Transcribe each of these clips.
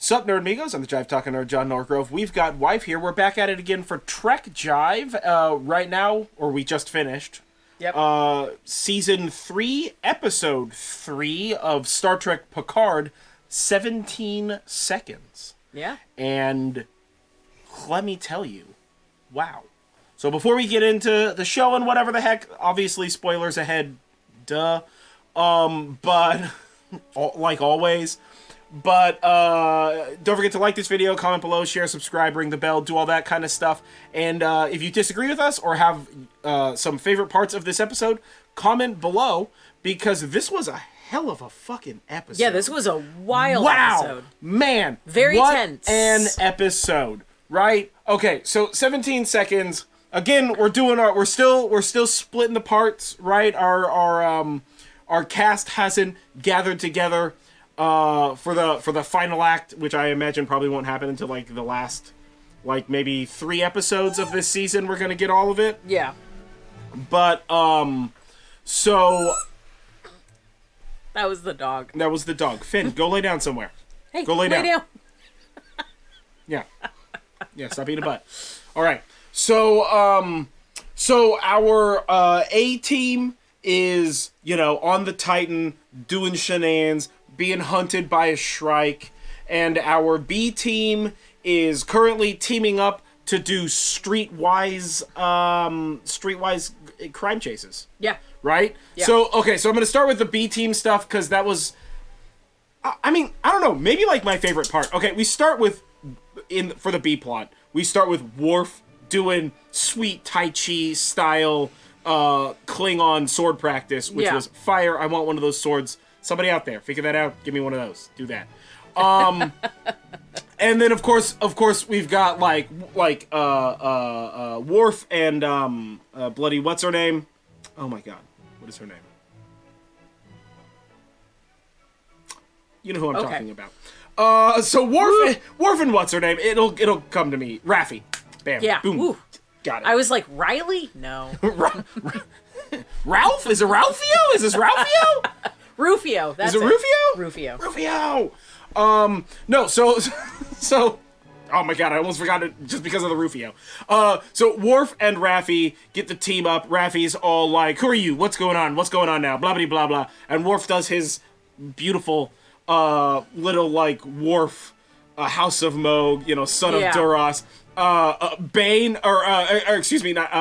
Sup, Nerdmigos? I'm the Jive Talking Nerd, John Norgrove. We've got Wife here. We're back at it again for Trek Jive right now, or we just finished. Yep. Season 3, Episode 3 of Star Trek Picard, 17 Seconds. Yeah. And let me tell you, wow. So before we get into the show and whatever the heck, obviously spoilers ahead, duh. But, like always... But don't forget to like this video, comment below, share, subscribe, ring the bell, do all that kind of stuff. And if you disagree with us or have some favorite parts of this episode, comment below, because this was a hell of a fucking episode. Yeah, this was a wild episode. Man. Very tense. An episode, right? Okay, so 17 seconds. Again, we're still splitting the parts, right? Our cast hasn't gathered together for the final act, which I imagine probably won't happen until like the last, like maybe 3 episodes of this season. We're gonna get all of it. Yeah. But so that was the dog. That was the dog. Finn, go lay down somewhere. Hey, go lay down. Yeah. Yeah. Stop being a butt. All right. So our A team is, on the Titan doing shenanigans, being hunted by a Shrike, and our B team is currently teaming up to do streetwise crime chases. Yeah. Right? Yeah. So I'm going to start with the B team stuff, because that was, I don't know, maybe like my favorite part. Okay, we start with, for the B plot, we start with Worf doing sweet Tai Chi style Klingon sword practice, which was fire. I want one of those swords. Somebody out there, figure that out. Give me one of those. Do that. And then of course we've got like Worf and bloody what's her name? Oh my god, what is her name? You know who I'm talking about. So Worf and what's her name? It'll come to me. Raffi. Bam. Yeah. Boom. Ooh. Got it. I was like, Riley? No. Ralph? Is it Ralphio? Is this Ralphio? Rufio. That's Is it Rufio? Rufio. Rufio. No, so oh my god, I almost forgot it just because of the Rufio. So Worf and Raffi get the team up. Raffi's all like, who are you? What's going on? What's going on now? Blah, blah, blah, blah. And Worf does his beautiful, little, like, Worf, House of Moog, son of Duras, Bane, or excuse me, not,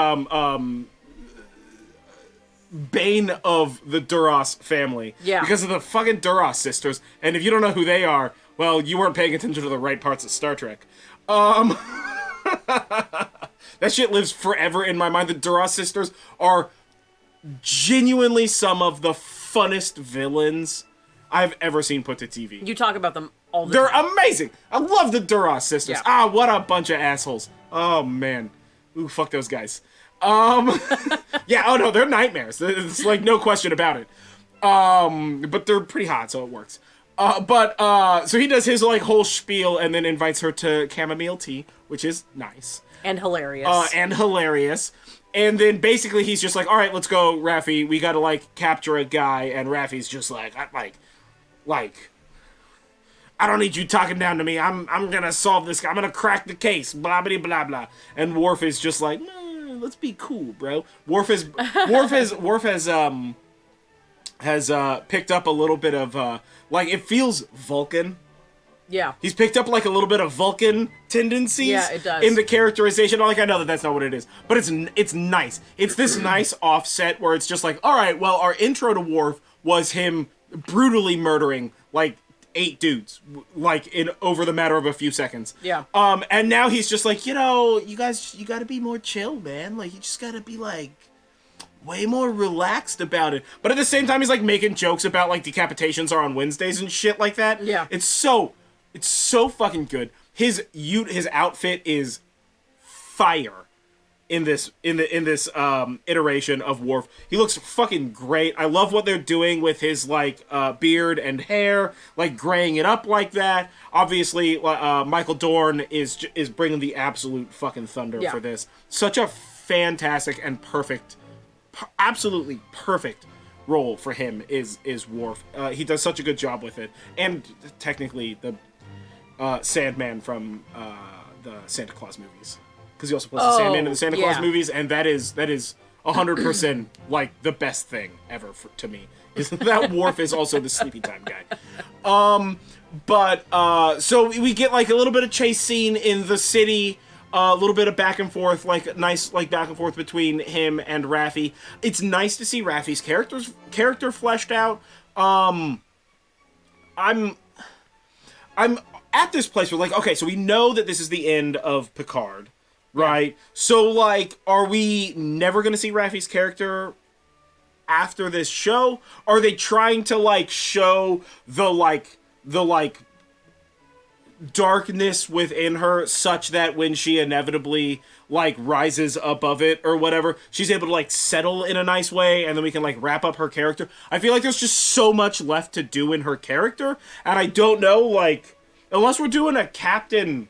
Bane of the Duras family. Yeah. Because of the fucking Duras sisters. And if you don't know who they are, well, you weren't paying attention to the right parts of Star Trek. That shit lives forever in my mind. The Duras sisters are genuinely some of the funnest villains I've ever seen put to TV. You talk about them all the They're time. amazing. I love the Duras sisters. Yeah. What a bunch of assholes. Oh, man. Ooh, fuck those guys. Yeah, oh no, they're nightmares. It's like no question about it. But they're pretty hot, so it works. So he does his like whole spiel and then invites her to chamomile tea, which is nice. And hilarious. And then basically he's just like, all right, let's go, Raffi. We gotta like capture a guy. And Raffi's just like, I don't need you talking down to me. I'm gonna solve this. I'm gonna crack the case. Blah blah blah blah. And Worf is just like, let's be cool, bro. Worf has picked up a little bit of like it feels Vulcan. Yeah. He's picked up like a little bit of Vulcan tendencies. Yeah, it does. In the characterization. Like I know that's not what it is, but it's nice. It's this nice offset where it's just like, all right, well, our intro to Worf was him brutally murdering like 8 dudes, like over the matter of a few seconds. Yeah. And now he's just like, you guys, you gotta be more chill, man. Like, you just gotta be like way more relaxed about it. But at the same time, he's like making jokes about like decapitations are on Wednesdays and shit like that. Yeah. It's so fucking good. His outfit is fire in this iteration of Worf. He looks fucking great. I love what they're doing with his like beard and hair, like graying it up like that. Obviously, Michael Dorn is bringing the absolute fucking thunder for this. Such a fantastic and perfect, absolutely perfect role for him is Worf. He does such a good job with it, and technically Sandman from the Santa Claus movies, because he also plays the Sandman in the Santa Claus movies, and that is 100% like the best thing ever to me. Is that Worf is also the sleepy time guy. But so we get like a little bit of chase scene in the city. A little bit of back and forth, like nice, like back and forth between him and Raffi. It's nice to see Raffi's character fleshed out. I'm at this place where, like, okay, so we know that this is the end of Picard, right? Yeah. So, like, are we never going to see Raffi's character after this show? Are they trying to, like, show the darkness within her such that when she inevitably, like, rises above it or whatever, she's able to, like, settle in a nice way, and then we can, like, wrap up her character? I feel like there's just so much left to do in her character, and I don't know, like, unless we're doing a Captain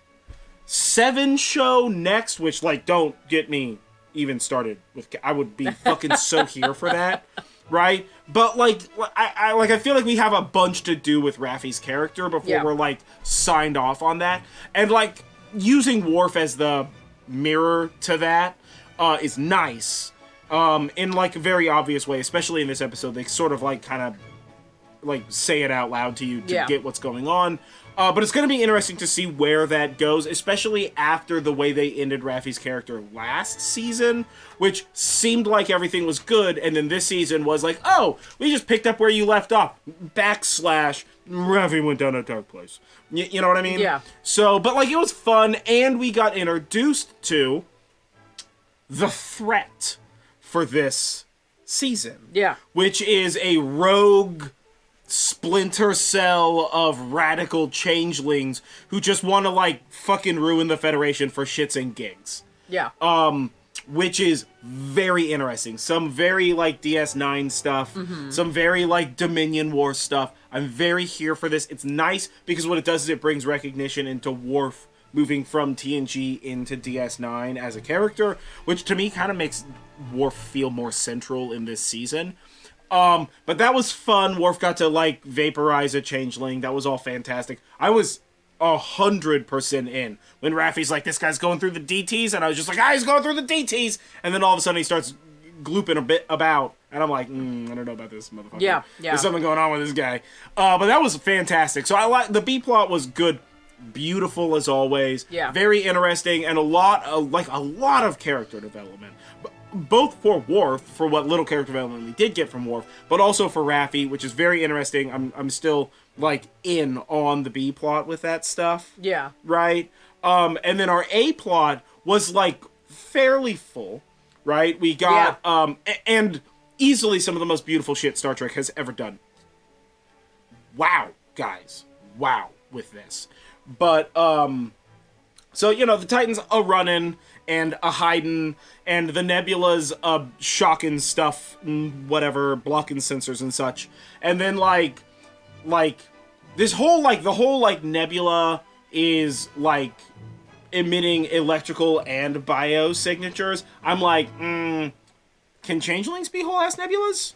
7 show next, which, like, don't get me even started with, I would be fucking so here for that, right? But, like, I feel like we have a bunch to do with Raffi's character before we're, like, signed off on that. And, like, using Worf as the mirror to that is nice in, like, a very obvious way, especially in this episode. They sort of, like, kind of, like, say it out loud to you to get what's going on. But it's going to be interesting to see where that goes, especially after the way they ended Raffi's character last season, which seemed like everything was good, and then this season was like, oh, we just picked up where you left off. / Raffi went down a dark place. You know what I mean? Yeah. So, but, like, it was fun, and we got introduced to the threat for this season. Yeah. Which is a rogue splinter cell of radical changelings who just want to, like, fucking ruin the Federation for shits and gigs. Yeah. Which is very interesting. Some very, like, DS9 stuff. Mm-hmm. Some very, like, Dominion War stuff. I'm very here for this. It's nice because what it does is it brings recognition into Worf moving from TNG into DS9 as a character, which to me kind of makes Worf feel more central in this season. But that was fun. Worf got to, like, vaporize a changeling. That was all fantastic. I was 100% in when Raffi's like, this guy's going through the DTs, and I was just like, he's going through the DTs, and then all of a sudden he starts glooping a bit about, and I'm like, I don't know about this motherfucker. Yeah. There's something going on with this guy. But that was fantastic. So I like the B plot was good, beautiful as always. Yeah. Very interesting, and a lot of character development. Both for Worf, for what little character development we did get from Worf, but also for Raffi, which is very interesting. I'm still, like, in on the B plot with that stuff. Yeah. Right? And then our A plot was, like, fairly full, right? We got, and easily some of the most beautiful shit Star Trek has ever done. Wow, guys. Wow, with this. But, so, you know, the Titans are running and a hiding, and the Nebula's shocking stuff, whatever, blocking sensors and such. And then, like, this whole, like, the whole, like, Nebula is, like, emitting electrical and biosignatures. I'm like, can changelings be whole-ass nebulas?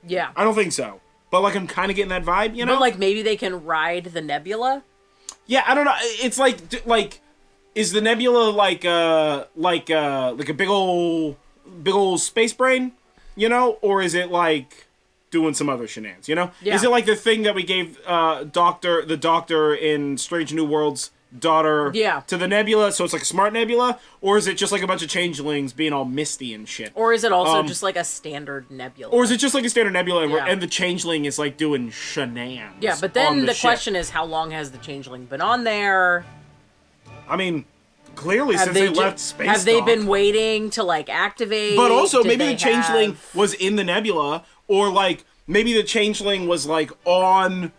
Yeah. I don't think so. But, like, I'm kind of getting that vibe, you know? But, like, maybe they can ride the nebula? Yeah, I don't know. It's like, is the nebula like a big ol' space brain, you know? Or is it, like, doing some other shenanigans, you know? Yeah. Is it like the thing that we gave the doctor in Strange New Worlds' daughter to the nebula, so it's like a smart nebula? Or is it just like a bunch of changelings being all misty and shit? Or is it also just like a standard nebula? Or is it just like a standard nebula and the changeling is like doing shenanigans? Yeah, but then the question is, how long has the changeling been on there? I mean, clearly since they left space. Have they been waiting to, like, activate? But also, maybe the changeling was in the nebula, or, like, maybe the changeling was, like, on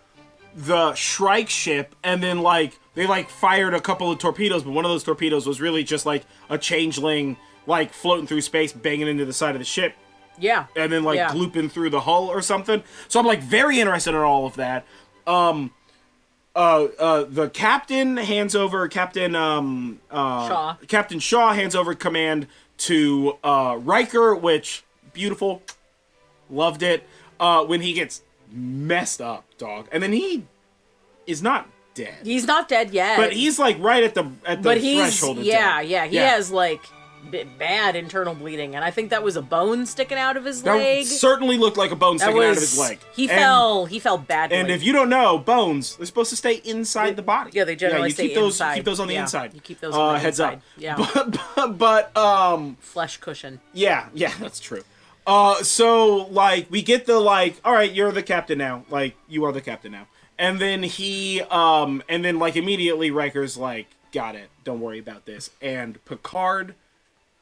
the Shrike ship, and then, like, they, like, fired a couple of torpedoes, but one of those torpedoes was really just, like, a changeling, like, floating through space, banging into the side of the ship. Yeah. And then, like, glooping through the hull or something. So I'm, like, very interested in all of that. The captain hands over Captain Shaw hands over command to Riker, which beautiful, loved it. When he gets messed up, dog, and then he is not dead. He's not dead yet. But he's like right at the threshold of death. He has like bad internal bleeding, and I think that was a bone sticking out of his leg. Certainly looked like a bone sticking out of his leg. He fell badly. And if you don't know, bones, they're supposed to stay inside the body. Yeah, they generally stay inside. Keep those on the inside. You keep those on the heads inside. up. But flesh cushion. Yeah, that's true. So like we get the like, all right, you're the captain now. Like you are the captain now. And then like immediately Riker's like, got it. Don't worry about this. And Picard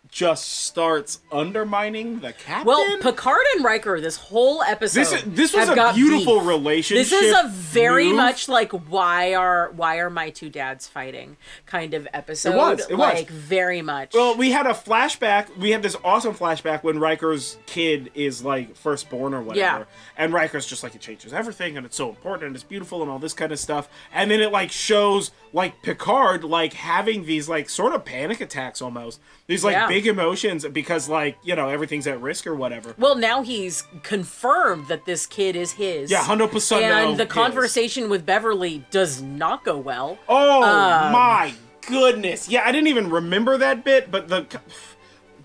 just starts undermining the captain. Well, Picard and Riker, this whole episode, this was a beautiful relationship. This is a very much like why are my two dads fighting kind of episode. It was very much. Well, we had a flashback. We had this awesome flashback when Riker's kid is like firstborn or whatever, Yeah. and Riker's just like, it changes everything, and it's so important, and it's beautiful, and all this kind of stuff. And then it like shows like Picard like having these like sort of panic attacks almost. These like big emotions because like, you know, everything's at risk or whatever. Well, now he's confirmed that this kid is his. Yeah, 100% And the conversation with Beverly does not go well. Oh my goodness. Yeah, I didn't even remember that bit, but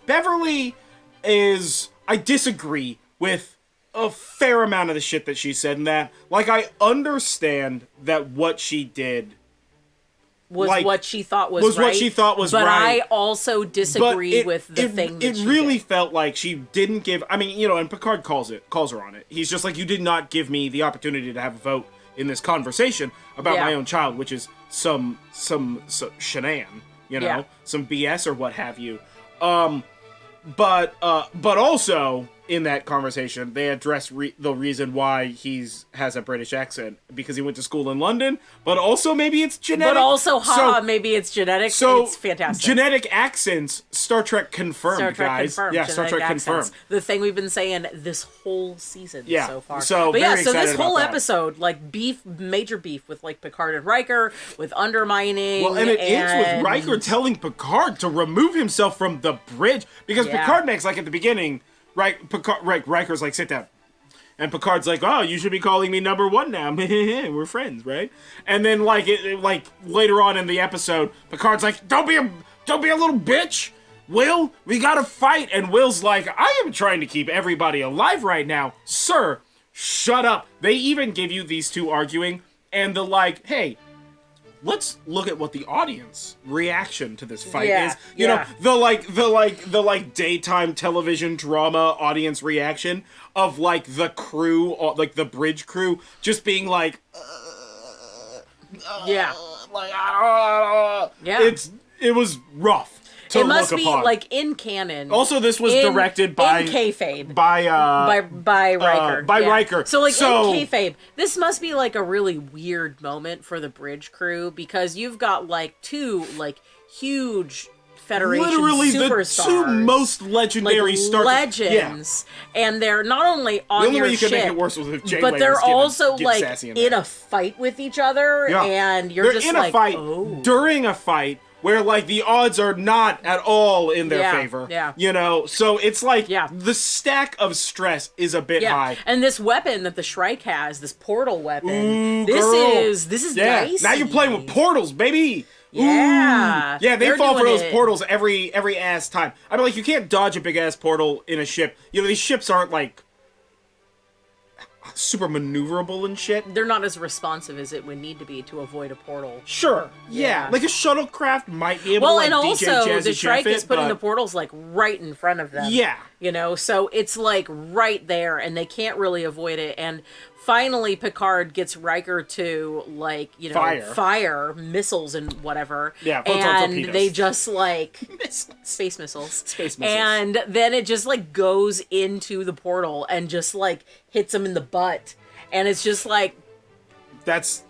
Beverly is, I disagree with a fair amount of the shit that she said in that. Like, I understand that what she did was like, what she thought was right. What she thought was but right. I also disagree with the thing that it really felt like she didn't give. I mean, you know, and Picard calls her on it. He's just like, you did not give me the opportunity to have a vote in this conversation about my own child, which is some shenan, you know, some BS or what have you. But also in that conversation, they address the reason why has a British accent, because he went to school in London, but also maybe it's genetic. But also, maybe it's genetic. So it's fantastic. Genetic accents, Star Trek confirmed, guys. Yeah, Star Trek confirmed. The thing we've been saying this whole season so far. So this whole episode, like major beef with like Picard and Riker, with undermining. Well, and it ends with Riker telling Picard to remove himself from the bridge, because Picard makes, like at the beginning, Riker's like, sit down. And Picard's like, oh, you should be calling me number one now. We're friends, right? And then like later on in the episode, Picard's like, don't be a little bitch. Will, we gotta fight. And Will's like, I am trying to keep everybody alive right now. Sir, shut up. They even give you these two arguing, and they're like, hey, let's look at what the audience reaction to this fight is. You know, the daytime television drama audience reaction of like the crew, like the bridge crew, just being like, it was rough. It must be like in canon. Also, this was directed by kayfabe by Riker. Riker. So in kayfabe, this must be like a really weird moment for the bridge crew, because you've got like two like huge Federation superstars, the two most legendary legends, and they're not only on your ship, make it worse was if Janeway but they're was also getting like in a fight with each other, and you're just in like, a fight during a fight where like the odds are not at all in their favor. Yeah. You know, so it's like the stack of stress is a bit high. And this weapon that the Shrike has, this portal weapon, this is dicey. Now you're playing with portals, baby. Yeah. Ooh. Yeah, they fall for those portals every ass time. I mean, like, you can't dodge a big ass portal in a ship. You know, these ships aren't like super maneuverable and shit. They're not as responsive as it would need to be to avoid a portal. Sure. Yeah. Like a shuttlecraft might be able to like and DJ also Jazzy the Shrike Jeff is putting the portals like right in front of them. Yeah. You know, so it's like right there, and they can't really avoid it. And finally, Picard gets Riker to like, you know, fire missiles and whatever. Yeah, and torpedoes. They just like space missiles. And then it just like goes into the portal and just like hits him in the butt, and it's just like, that's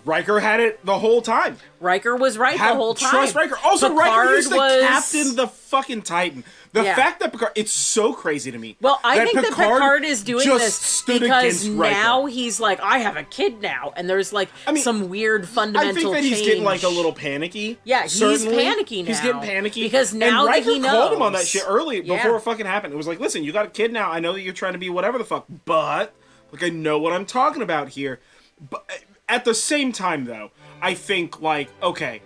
Riker had it the whole time. Riker was right the whole time. Trust Riker. Also, Riker is the captain of the fucking Titan. The fact that Picard, it's so crazy to me. Well, I think that Picard is doing this because now he's like, I have a kid now, and there's like some weird fundamental change. I think that he's getting like a little panicky. Yeah, he's panicky now. He's getting panicky because now that he knows. Riker called him on that shit early before it fucking happened. It was like, listen, you got a kid now. I know that you're trying to be whatever the fuck, but like I know what I'm talking about here. But at the same time, though, I think, like, okay,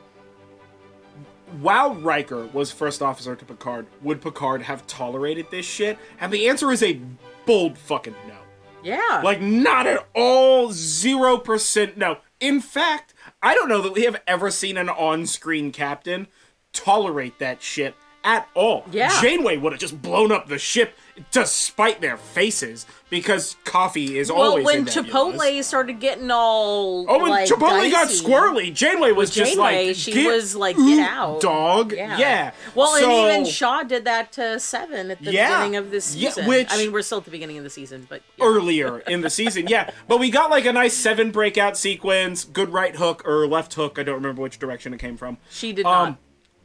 while Riker was first officer to Picard, would Picard have tolerated this shit? And the answer is a bold fucking no. Yeah. Like, not at all, 0% no. In fact, I don't know that we have ever seen an on-screen captain tolerate that shit at all. Yeah. Janeway would have just blown up the ship despite their faces, because coffee is always when nebulous. Chipotle started getting all when like, Chipotle dicey, got squirrely, Janeway was just like, she was like, get out, dog. Yeah. Well, so, and even Shaw did that to Seven at the beginning of this season. Which, I mean, we're still at the beginning of the season, but earlier in the season, But we got like a nice Seven breakout sequence, good right hook or left hook. I don't remember which direction it came from. She did not.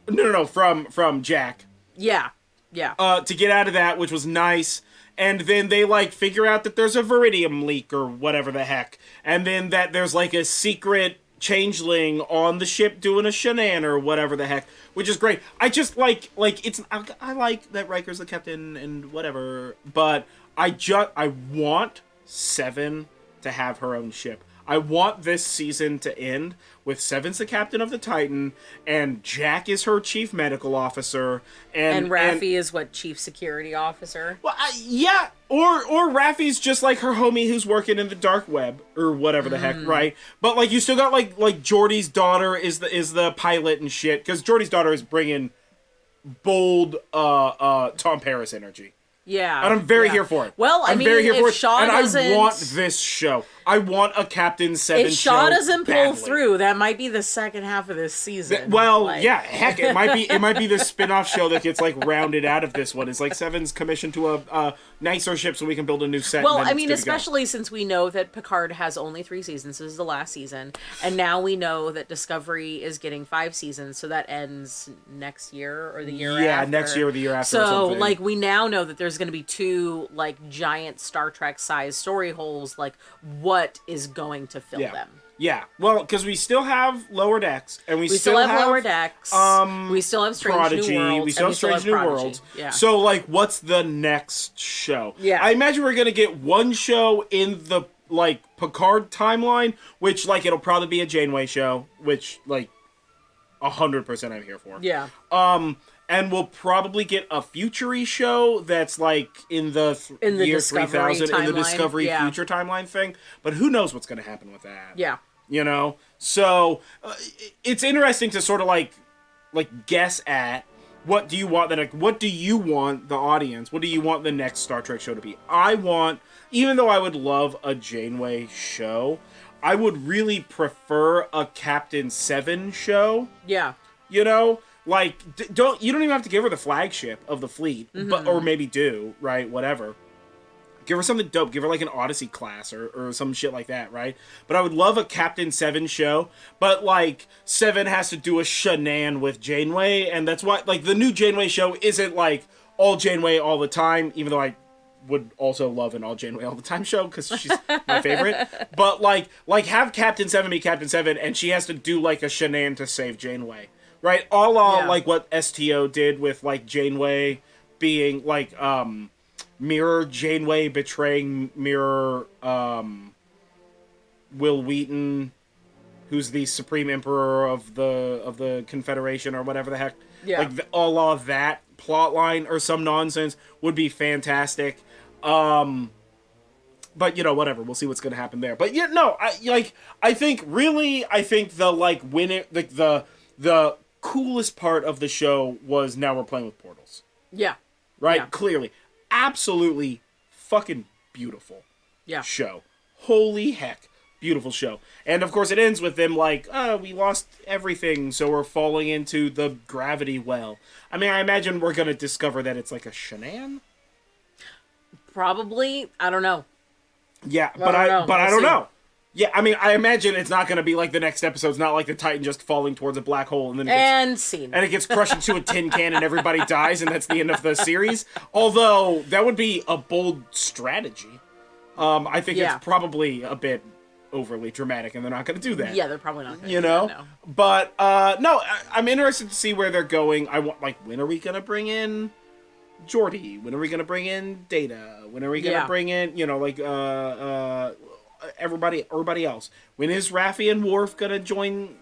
No, from Jack. Yeah. To get out of that, which was nice. And then they, like, figure out that there's a Viridium leak or whatever the heck. And then that there's, like, a secret changeling on the ship doing a shenan or whatever the heck. Which is great. I just, I like that Riker's the captain and whatever. But I want Seven to have her own ship. I want this season to end with Seven's the captain of the Titan, and Jack is her chief medical officer, and Raffi is what, chief security officer? Well, yeah, or Raffi's just like her homie who's working in the dark web or whatever the heck, right? But like you still got like Geordi's daughter is the pilot and shit, because Geordi's daughter is bringing bold Tom Paris energy. Yeah. And I'm very here for it. Well, I'm very here for it. Shaw and doesn't... I want this show. I want a Captain Seven show. If Shaw doesn't pull badly. through, that might be the second half of this season. Heck, it might be the spin-off show that gets like rounded out of this one. It's like Seven's commissioned to a nicer ship so we can build a new set. Well, and then I mean, especially since we know that Picard has only 3 seasons. This is the last season. And now we know that Discovery is getting 5 seasons, so that ends next year or the year after. Yeah, next year or the year after. So, like, we now know that there's going to be 2, like, giant Star Trek-sized story holes. Like, what is going to fill them? Yeah, well, because we still have Lower Decks, and we still have Lower Decks. We still have Strange Prodigy. New Worlds. We still have Strange New Worlds. Yeah. So, like, what's the next show? Yeah. I imagine we're gonna get one show in the like Picard timeline, which like it'll probably be a Janeway show, which like 100% I'm here for. Yeah. And we'll probably get a Future-y show that's like in the year 3000 in the Discovery Future timeline thing. But who knows what's going to happen with that? Yeah. You know? So it's interesting to sort of like guess at what do you want the audience? What do you want the next Star Trek show to be? Even though I would love a Janeway show, I would really prefer a Captain Seven show. Yeah. You know? Like, you don't even have to give her the flagship of the fleet, but or maybe do, right? Whatever. Give her something dope. Give her like an Odyssey class or some shit like that, right? But I would love a Captain Seven show, but like Seven has to do a shenan with Janeway, and that's why like the new Janeway show isn't like all Janeway all the time, even though I would also love an all Janeway all the time show because she's my favorite. But like have Captain Seven be Captain Seven, and she has to do like a shenan to save Janeway. Right, like what STO did with like Janeway being like Mirror Janeway betraying Mirror Will Wheaton, who's the Supreme Emperor of the Confederation or whatever the heck. Yeah. Like all of that plot line or some nonsense would be fantastic. But you know, whatever. We'll see what's gonna happen there. But yeah, no, I think the like winning the coolest part of the show was now we're playing with portals. Yeah. Right? Yeah. Clearly. Absolutely fucking beautiful show. Holy heck. Beautiful show. And of course it ends with them like, we lost everything, so we're falling into the gravity well. I mean, I imagine we're going to discover that it's like a shenan? Probably. I don't know. Yeah, but I don't know. Yeah, I mean, I imagine it's not going to be like the next episode's not like the Titan just falling towards a black hole and then it gets crushed into a tin can and everybody dies and that's the end of the series. Although that would be a bold strategy. I think it's probably a bit overly dramatic and they're not going to do that. Yeah, they're probably not going to do that, no. But no, I'm interested to see where they're going. I want when are we going to bring in Geordi? When are we going to bring in Data? When are we going to bring in, everybody else. When is Raffi and Worf gonna join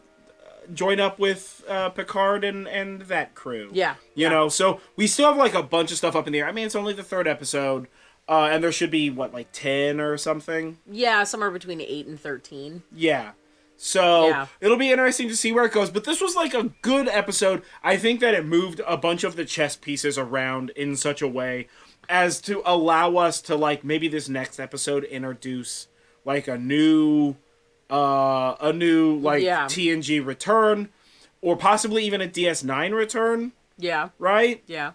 up with Picard and that crew? Yeah. You know, so we still have like a bunch of stuff up in the air. I mean, it's only the 3rd episode, and there should be like 10 or something. Yeah, somewhere between 8 and 13. Yeah. So it'll be interesting to see where it goes. But this was like a good episode. I think that it moved a bunch of the chess pieces around in such a way as to allow us to, like, maybe this next episode introduce like a new TNG return, or possibly even a DS9 return. Yeah. Right? Yeah.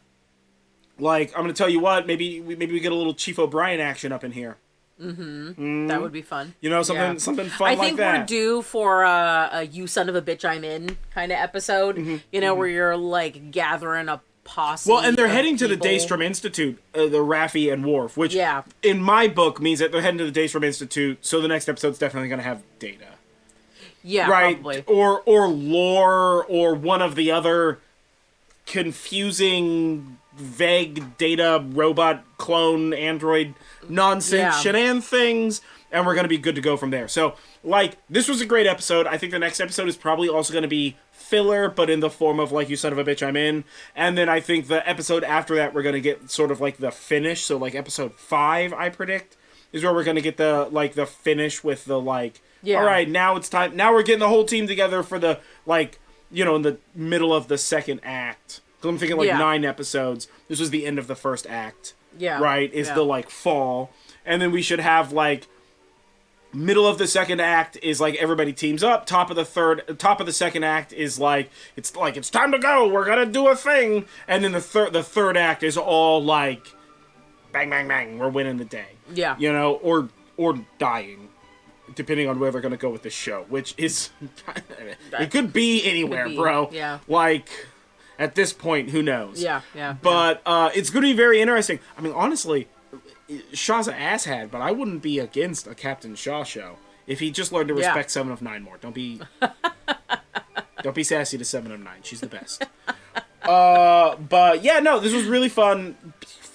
Like, I'm gonna tell you what, maybe we get a little Chief O'Brien action up in here. That would be fun. You know, something fun like that. I think we're due for a "You Son of a Bitch, I'm In" kind of episode. You know, where you're like gathering a posse. Well, and they're heading to the Daystrom Institute, the Raffi and Worf, which in my book means that they're heading to the Daystrom Institute. So the next episode's definitely going to have Data. Yeah, right? Probably. Or Lore, or one of the other confusing, vague Data robot clone android nonsense shenan things, and we're going to be good to go from there. So, like, this was a great episode. I think the next episode is probably also going to be filler, but in the form of, like, You Son of a Bitch, I'm In. And then I think the episode after that, we're going to get sort of, like, the finish. So, like, episode 5, I predict, is where we're going to get the, like, the finish with the, like, all right, now it's time. Now we're getting the whole team together for the, like, you know, in the middle of the second act. Because I'm thinking, like, 9 episodes. This was the end of the first act. Yeah. Right? Is the, like, fall. And then we should have, like, middle of the second act is, like, everybody teams up. Top of the second act is, like, it's time to go. We're gonna do a thing. And then the third act is all, like, bang, bang, bang. We're winning the day. Yeah. You know? Or dying. Depending on where they're gonna go with the show. Which is... it could be anywhere, bro. Yeah. Like... At this point, who knows? Yeah. But it's going to be very interesting. I mean, honestly, Shaw's an asshat, but I wouldn't be against a Captain Shaw show if he just learned to respect 7 of 9 more. Don't be sassy to 7 of 9. She's the best. But yeah, no, this was really fun.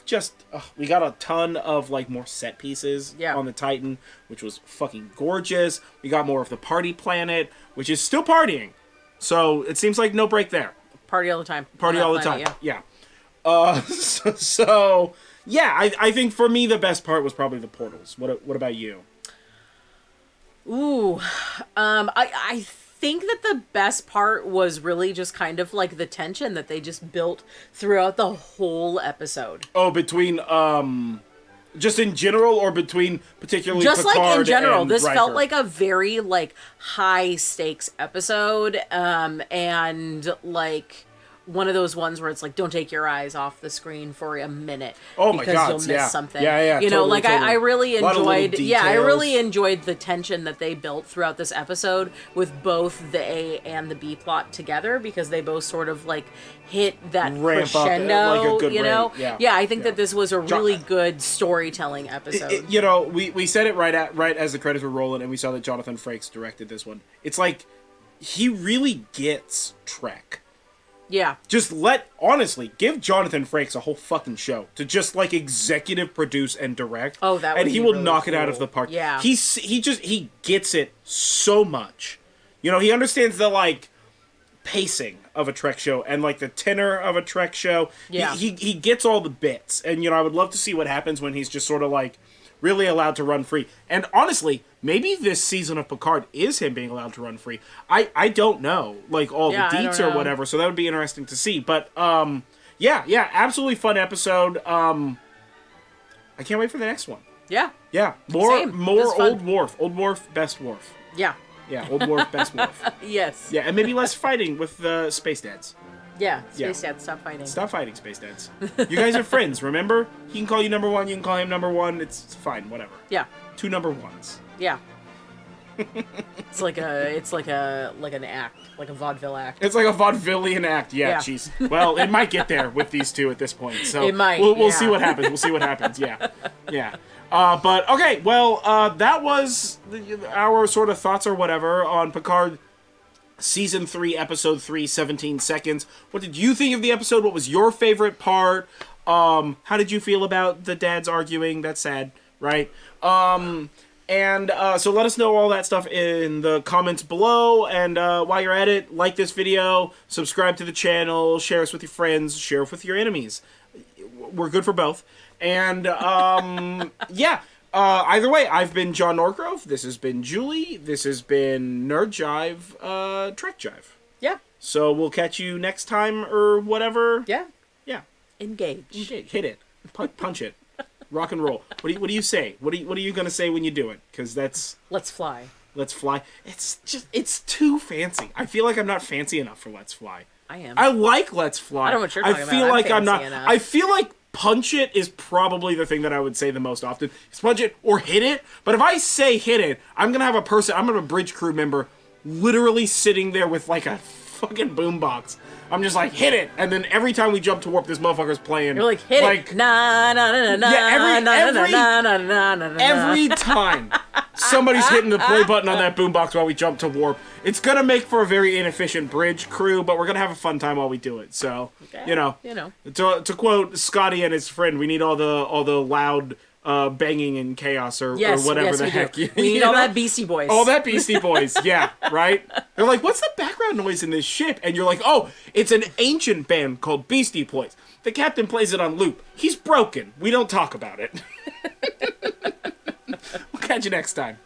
Just we got a ton of like more set pieces on the Titan, which was fucking gorgeous. We got more of the party planet, which is still partying. So it seems like no break there. Party all the time. Party all the time. Yeah. So yeah, I think for me the best part was probably the portals. What about you? Ooh, I think that the best part was really just kind of like the tension that they just built throughout the whole episode. Oh, between just in general, or between particularly just Picard like in general, and this Riker? felt like a very like high stakes episode, and like one of those ones where it's like, don't take your eyes off the screen for a minute. Oh my God, because you'll miss something. Yeah. You know, like totally. I really enjoyed. Yeah, I really enjoyed the tension that they built throughout this episode with both the A and the B plot together, because they both sort of like hit that ramp crescendo. up like a good you know, rate. yeah. I think that this was a really good storytelling episode. You know, we said it right as the credits were rolling, and we saw that Jonathan Frakes directed this one. It's like he really gets Trek. Yeah. Just honestly, give Jonathan Frakes a whole fucking show to just, like, executive produce and direct. Oh, that would And he be will really knock it cool. out of the park. Yeah. He gets it so much. You know, he understands the, like, pacing of a Trek show and, like, the tenor of a Trek show. Yeah. He gets all the bits. And, you know, I would love to see what happens when he's just sort of, like, really allowed to run free. And honestly, maybe this season of Picard is him being allowed to run free. I don't know, like, all the deets or whatever, so that would be interesting to see. But, yeah, absolutely fun episode. I can't wait for the next one. Yeah. Yeah, more Old Worf. Old Worf, best Worf. Yeah. Yeah, Old Worf, best Worf. Yes. Yeah, and maybe less fighting with the Space Dads. Yeah. Space Dad, stop fighting. Stop fighting, Space Dads. You guys are friends, remember? He can call you number 1, you can call him number 1. It's fine, whatever. Yeah. 2 number 1s. Yeah. It's like an act, like a vaudeville act. It's like a vaudevillian act. Yeah, jeez. Well, it might get there with these two at this point. So it might. We'll see what happens. We'll see what happens. Yeah. But okay. Well, that was our sort of thoughts or whatever on Picard Season 3, Episode 3, 17 Seconds. What did you think of the episode? What was your favorite part? How did you feel about the dads arguing? That's sad, right? And so let us know all that stuff in the comments below. And while you're at it, like this video, subscribe to the channel, share us with your friends, share it with your enemies. We're good for both. And yeah, either way, I've been John Norgrove. This has been Julie. This has been Nerd Jive, Trek Jive. Yeah. So we'll catch you next time or whatever. Yeah. Yeah. Engage. Hit it. Punch it. Rock and roll. What do you say? What are you gonna say when you do it? Because that's Let's fly. Let's fly. It's too fancy. I feel like I'm not fancy enough for Let's Fly. I am. I like Let's Fly. I don't know what you're talking feel about. like I'm not. Enough. I feel like punch it is probably the thing that I would say the most often. It's punch it or hit it. But if I say hit it, I'm gonna have a bridge crew member literally sitting there with like a fucking boombox. I'm just like, hit it, and then every time we jump to warp, this motherfucker's playing. You're like, hit it. Na na na na. Yeah, every time somebody's hitting the play button on that boombox while we jump to warp, it's gonna make for a very inefficient bridge crew, but we're gonna have a fun time while we do it. So, you know. To quote Scotty and his friend, we need all the loud banging and chaos or whatever the heck. We need all that Beastie Boys. All that Beastie Boys, yeah, right? They're like, what's the background noise in this ship? And you're like, oh, it's an ancient band called Beastie Boys. The captain plays it on loop. He's broken. We don't talk about it. We'll catch you next time.